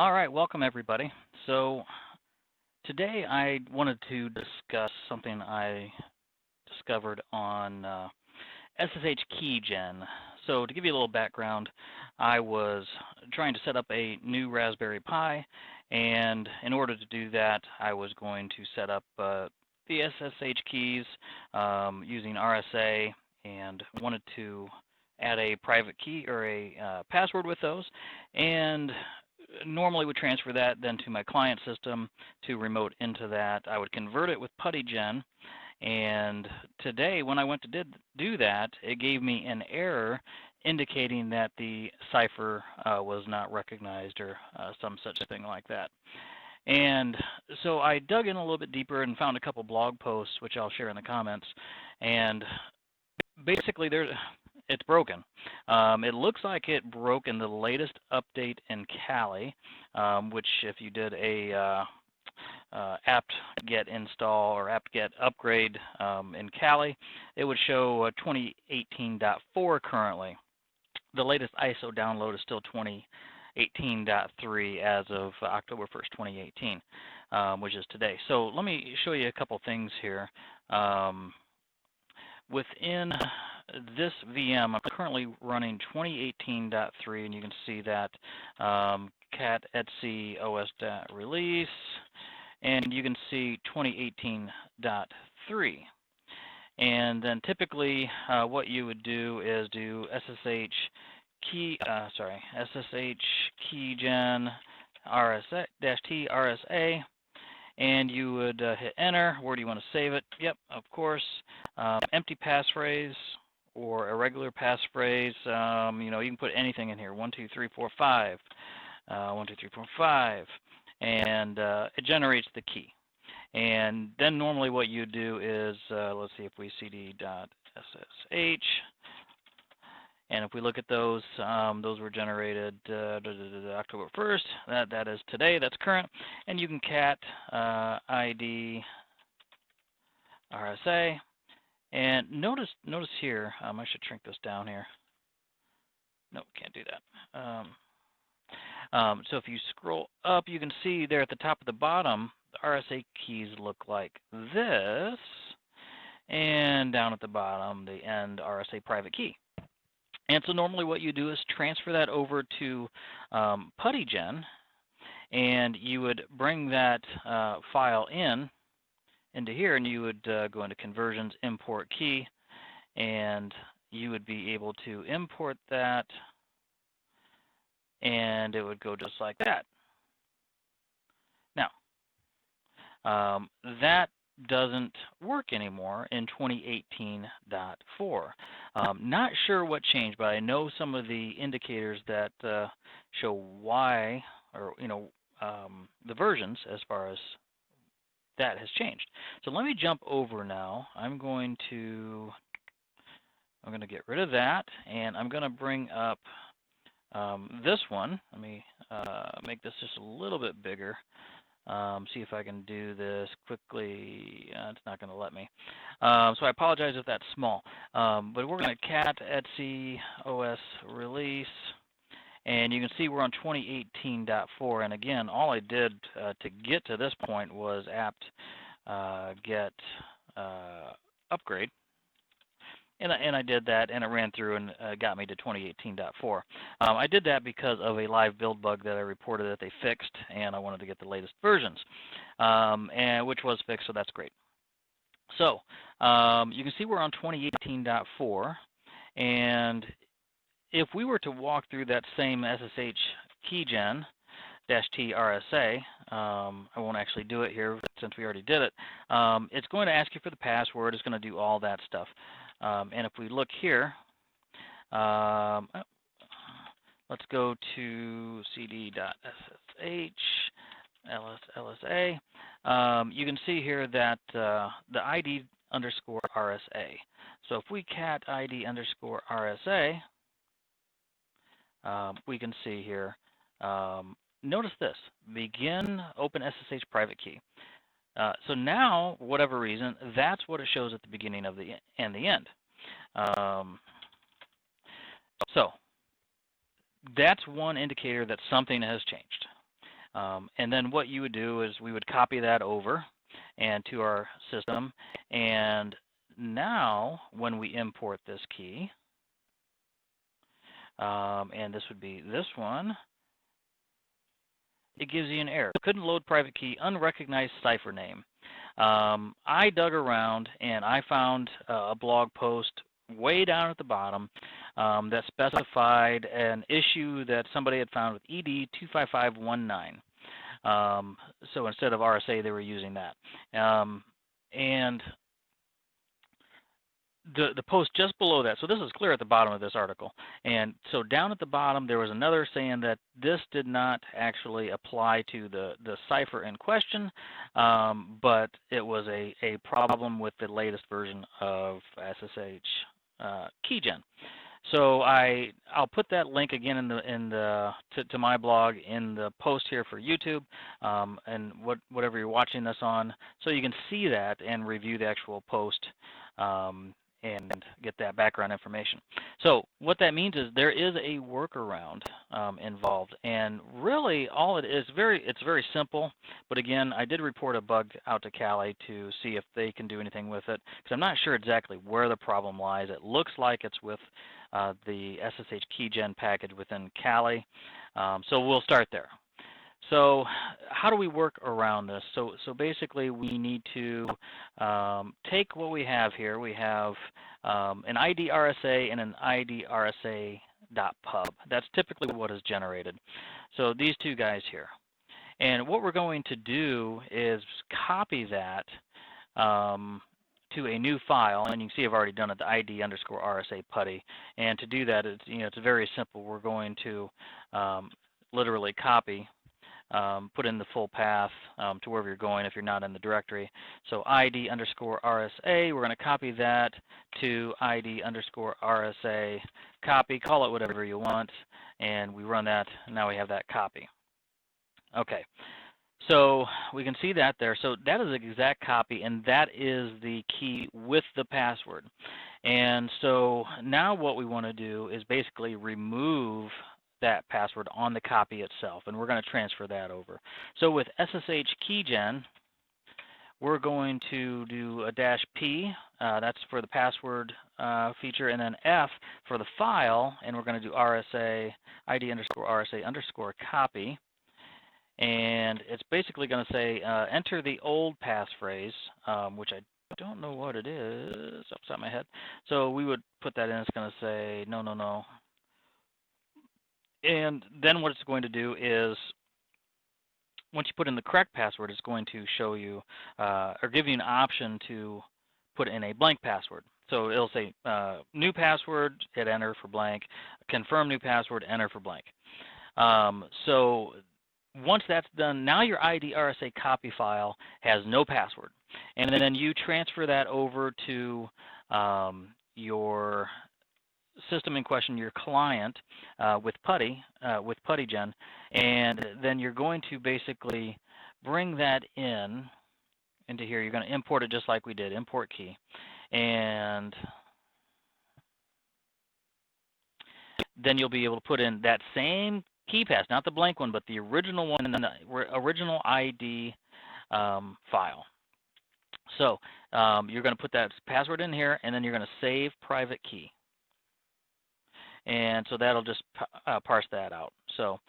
All right, welcome everybody. So today I wanted to discuss something I discovered on SSH-Keygen. So to give you a little background, I was trying to set up a new Raspberry Pi, and in order to do that, I was going to set up the SSH keys using RSA, and wanted to add a private key or a password with those, and normally would transfer that then to my client system to remote into that. I would convert it with puttygen, and today when I went to do that, it gave me an error indicating that the cipher was not recognized or some such thing like that. And so I dug in a little bit deeper and found a couple blog posts, which I'll share in the comments, and basically it's broken. It looks like it broke in the latest update in Kali, which if you did a apt-get install or apt-get upgrade in Kali, it would show 2018.4 currently. The latest ISO download is still 2018.3 as of October 1st, 2018, which is today. So let me show you a couple things here. Within this VM, I'm currently running 2018.3, and you can see that cat etc os.release, and you can see 2018.3. And then typically what you would do is do SSH-Keygen RSA-T RSA, and you would hit enter. Where do you want to save it? Yep, of course. Empty passphrase or a regular passphrase. You know, you can put anything in here. 1, 2, 3, 4, 5. 1, 2, 3, 4, 5, and it generates the key. And then normally what you do is, let's see if we cd.ssh, and if we look at those, those were generated October 1st. That is today. That's current. And you can cat ID RSA. And notice here, I should shrink this down here. No, can't do that. So if you scroll up, you can see there at the top of the bottom, the RSA keys look like this, and down at the bottom, the end RSA private key. And so normally what you do is transfer that over to puttygen, and you would bring that file into here, and you would go into conversions, import key, and you would be able to import that, and it would go just like that. Now, that doesn't work anymore in 2018.4. Not sure what changed, but I know some of the indicators that show why, or the versions as far as that has changed. So let me jump over now. I'm going to get rid of that, and I'm going to bring up this one. Let me make this just a little bit bigger. See if I can do this quickly. It's not going to let me. So I apologize if that's small. But we're going to cat etc os release, and you can see we're on 2018.4. And again, all I did to get to this point was apt get upgrade. And I did that, and it ran through and got me to 2018.4. I did that because of a live build bug that I reported that they fixed, and I wanted to get the latest versions, and which was fixed, so that's great. So you can see we're on 2018.4, and if we were to walk through that same SSH-Keygen -T RSA, I won't actually do it here since we already did it. It's going to ask you for the password. It's going to do all that stuff. And if we look here, let's go to cd.ssh lsa. You can see here that the ID underscore RSA. So if we cat ID underscore RSA, we can see here, notice this, begin OpenSSH private key. So now, for whatever reason, that's what it shows at the beginning of the and the end. So that's one indicator that something has changed. And then what you would do is we would copy that over and to our system. And now when we import this key, and this would be this one, it gives you an error. Couldn't load private key, unrecognized cipher name. I dug around and I found a blog post way down at the bottom that specified an issue that somebody had found with ED 25519. So instead of RSA, they were using that. And the post just below that, so this is clear at the bottom of this article, and so down at the bottom there was another saying that this did not actually apply to the cipher in question, but it was a problem with the latest version of SSH-Keygen. So I'll put that link again to my blog in the post here for YouTube, and whatever you're watching this on, so you can see that and review the actual post and get that background information. So what that means is there is a workaround involved, and really all it is it's very simple. But again, I did report a bug out to Kali to see if they can do anything with it, because I'm not sure exactly where the problem lies. It looks like it's with the SSH-Keygen package within Kali, so we'll start there. So how do we work around this? So basically we need to take what we have here. We have an ID RSA and an ID RSA.pub. That's typically what is generated. So these two guys here. And what we're going to do is copy that to a new file, and you can see I've already done it, the ID_RSA putty. And to do that, it's very simple. We're going to literally copy, put in the full path to wherever you're going if you're not in the directory. So ID_RSA, we're going to copy that to ID_RSA copy, call it whatever you want, and we run that, and now we have that copy. Okay, so we can see that there. So that is an exact copy, and that is the key with the password. And so now what we want to do is basically remove that password on the copy itself, and we're going to transfer that over. So with SSH-Keygen, we're going to do a -P, that's for the password feature, and then F for the file, and we're going to do RSA, ID_RSA _copy. And it's basically going to say enter the old passphrase, which I don't know what it is off the top of my head. So we would put that in. It's going to say no, no, no. And then what it's going to do is, once you put in the correct password, it's going to show you or give you an option to put in a blank password. So it'll say new password, hit enter for blank, confirm new password, enter for blank. So once that's done, now your ID RSA copy file has no password. And then you transfer that over to your system in question, your client, with puttygen, and then you're going to basically bring that into here. You're going to import it just like we did, import key, and then you'll be able to put in that same key pass, not the blank one, but the original one in the original ID file. So you're going to put that password in here, and then you're going to save private key. And so that'll just parse that out. So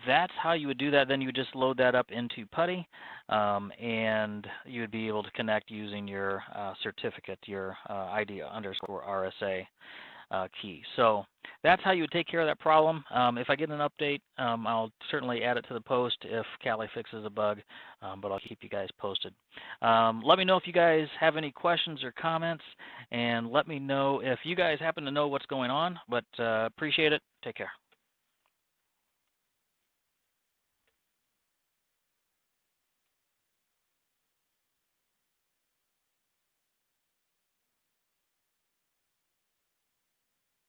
that's how you would do that. Then you would just load that up into Putty, and you would be able to connect using your certificate, your ID_RSA key. So that's how you would take care of that problem. If I get an update, I'll certainly add it to the post if Kali fixes a bug, but I'll keep you guys posted. Let me know if you guys have any questions or comments, and let me know if you guys happen to know what's going on, but appreciate it. Take care.